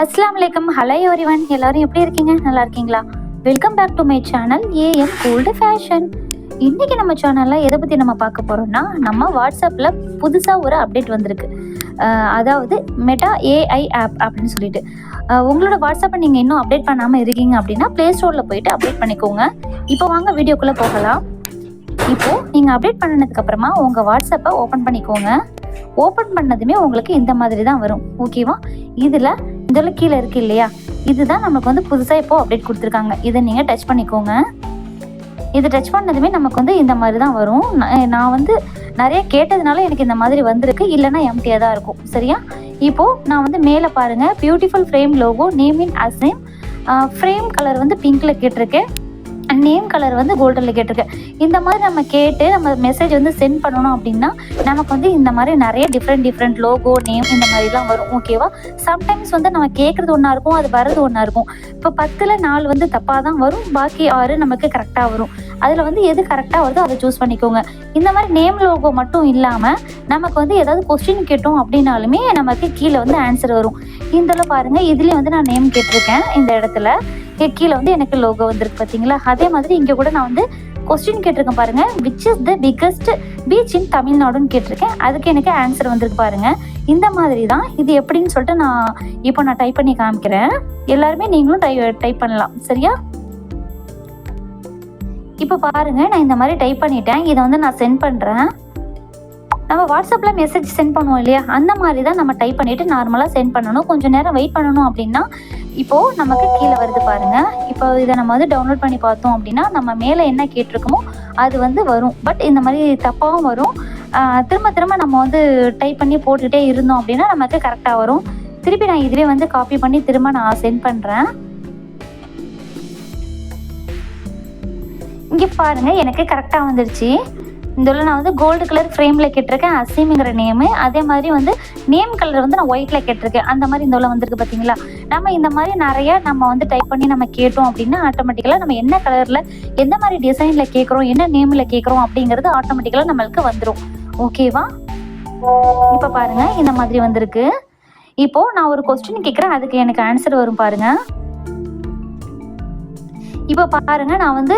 அஸ்ஸலாமு அலைக்கும். Hello everyone, எல்லாரும் எப்படி இருக்கீங்க? நல்லா இருக்கீங்களா? Welcome back to my channel AM gold fashion. இன்னைக்கு நம்ம சேனலில் எதை பற்றி நம்ம பார்க்க போகிறோம்னா, நம்ம வாட்ஸ்அப்பில் புதுசாக ஒரு அப்டேட் வந்திருக்கு. அதாவது மெட்டா ஏஐ ஆப் அப்படின்னு சொல்லிட்டு உங்களோட வாட்ஸ்அப்பை நீங்கள் இன்னும் அப்டேட் பண்ணாமல் இருக்கீங்க அப்படின்னா ப்ளே ஸ்டோரில் போயிட்டு அப்டேட் பண்ணிக்கோங்க. இப்போ வாங்க வீடியோக்குள்ளே போகலாம். இப்போது நீங்கள் அப்டேட் பண்ணதுக்கப்புறமா உங்கள் வாட்ஸ்அப்பை ஓப்பன் பண்ணிக்கோங்க. ஓப்பன் பண்ணதுமே உங்களுக்கு இந்த மாதிரி தான் வரும். ஓகேவா? இதில் கீழே இருக்குது இல்லையா, இதுதான் நமக்கு வந்து புதுசாக இப்போது அப்டேட் கொடுத்துருக்காங்க. இதை நீங்கள் டச் பண்ணிக்கோங்க. இது டச் பண்ணதுமே நமக்கு வந்து இந்த மாதிரி தான் வரும். நான் வந்து நிறைய கேட்டதுனால எனக்கு இந்த மாதிரி வந்திருக்கு, இல்லைன்னா எம்டியாக தான் இருக்கும். சரியா? இப்போது நான் வந்து மேலே பாருங்கள், beautiful frame logo, name in Assam, frame colour வந்து பிங்க்கில் கேட்டிருக்கேன், நேம் கலர் வந்து கோல்டனில் கேட்டிருக்கேன். இந்த மாதிரி நம்ம கேட்டு நம்ம மெசேஜ் வந்து சென்ட் பண்ணணும் அப்படின்னா நமக்கு வந்து இந்த மாதிரி நிறைய டிஃப்ரெண்ட் லோகோ, நேம் இந்த மாதிரிலாம் வரும். ஓகேவா? சம்டைம்ஸ் வந்து நம்ம கேட்குறது ஒன்றா இருக்கும், அது வர்றது ஒன்றா இருக்கும். இப்போ 10ல் 4 வந்து தப்பாக தான் வரும், பாக்கி 6 நமக்கு கரெக்டாக வரும். அதில் வந்து எது கரெக்டாக வருதோ அதை சூஸ் பண்ணிக்கோங்க. இந்த மாதிரி நேம் லோகோ மட்டும் இல்லாமல் நமக்கு வந்து ஏதாவது கொஸ்டின் கேட்டோம் அப்படின்னாலுமே நமக்கு கீழே வந்து ஆன்சர் வரும். இதில் பாருங்கள், இதுலேயும் வந்து நான் நேம் கேட்டிருக்கேன். இந்த இடத்துல கீழே வந்து எனக்கு லோகோ வந்திருக்கு பார்த்தீங்களா? அதே மாதிரி இங்கே கூட நான் வந்து கொஸ்டின் கேட்டிருக்கேன் பாருங்கள், which is the biggest beach இன் தமிழ்நாடுன்னு கேட்டிருக்கேன். அதுக்கு எனக்கு ஆன்சர் வந்திருக்கு பாருங்கள். இந்த மாதிரி தான் இது எப்படின்னு சொல்லிட்டு நான் டைப் பண்ணி காமிக்கிறேன். எல்லாருமே நீங்களும் டைப் பண்ணலாம். சரியா? இப்போ பாருங்கள், நான் இந்த மாதிரி டைப் பண்ணிட்டேன். இதை வந்து நான் சென்ட் பண்ணுறேன். நம்ம வாட்ஸ்அப்பில் மெசேஜ் சென்ட் பண்ணுவோம் இல்லையா, அந்த மாதிரி தான் நம்ம டைப் பண்ணிவிட்டு நார்மலாக சென்ட் பண்ணணும். கொஞ்சம் நேரம் வெயிட் பண்ணணும். அப்படின்னா இப்போது நமக்கு கீழே வருது பாருங்கள். இப்போ இதை நம்ம வந்து டவுன்லோட் பண்ணி பார்த்தோம் அப்படின்னா நம்ம மேலே என்ன கேட்டிருக்கோமோ அது வந்து வரும். பட் இந்த மாதிரி தப்பாகவும் வரும். திரும்ப நம்ம வந்து டைப் பண்ணி போட்டுகிட்டே இருந்தோம் அப்படின்னா நமக்கு கரெக்டாக வரும். திருப்பி நான் இதிலே வந்து காப்பி பண்ணி திரும்ப நான் சென்ட் பண்ணுறேன். இங்கே பாருங்கள், எனக்கு கரெக்டாக வந்துடுச்சு. இதில் நான் வந்து கோல்டு கலர் ஃப்ரேமில் கேட்டிருக்கேன், அசீமுங்கிற நேமு. அதே மாதிரி வந்து நேம் கலர் வந்து நான் ஒயிட்டில் கேட்டிருக்கேன். அந்த மாதிரி இந்த வந்திருக்கு பார்த்தீங்களா? நம்ம இந்த மாதிரி நிறையா நம்ம வந்து டைப் பண்ணி நம்ம கேட்டோம் அப்படின்னா ஆட்டோமேட்டிக்கலாக நம்ம என்ன கலரில் எந்த மாதிரி டிசைனில் கேட்குறோம், என்ன நேமில் கேட்குறோம் அப்படிங்கிறது ஆட்டோமேட்டிக்கலாக நம்மளுக்கு வந்துடும். ஓகேவா? இப்போ பாருங்கள், இந்த மாதிரி வந்திருக்கு. இப்போது நான் ஒரு கொஸ்டின் கேட்குறேன், அதுக்கு எனக்கு ஆன்சர் வரும் பாருங்கள். இப்போ பாருங்கள், நான் வந்து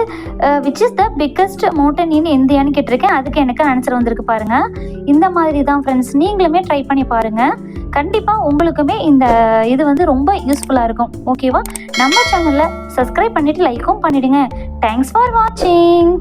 which is the biggest mountain இன் இந்தியான்னு கேட்டிருக்கேன். அதுக்கு எனக்கு ஆன்சர் வந்திருக்கு பாருங்கள். இந்த மாதிரி தான் ஃப்ரெண்ட்ஸ், நீங்களுமே ட்ரை பண்ணி பாருங்கள். கண்டிப்பாக உங்களுக்குமே இந்த இது வந்து ரொம்ப யூஸ்ஃபுல்லாக இருக்கும். ஓகேவா? நம்ம சேனலில் சப்ஸ்கிரைப் பண்ணிவிட்டு லைக்கும் பண்ணிவிடுங்க. தேங்க்ஸ் ஃபார் வாட்சிங்.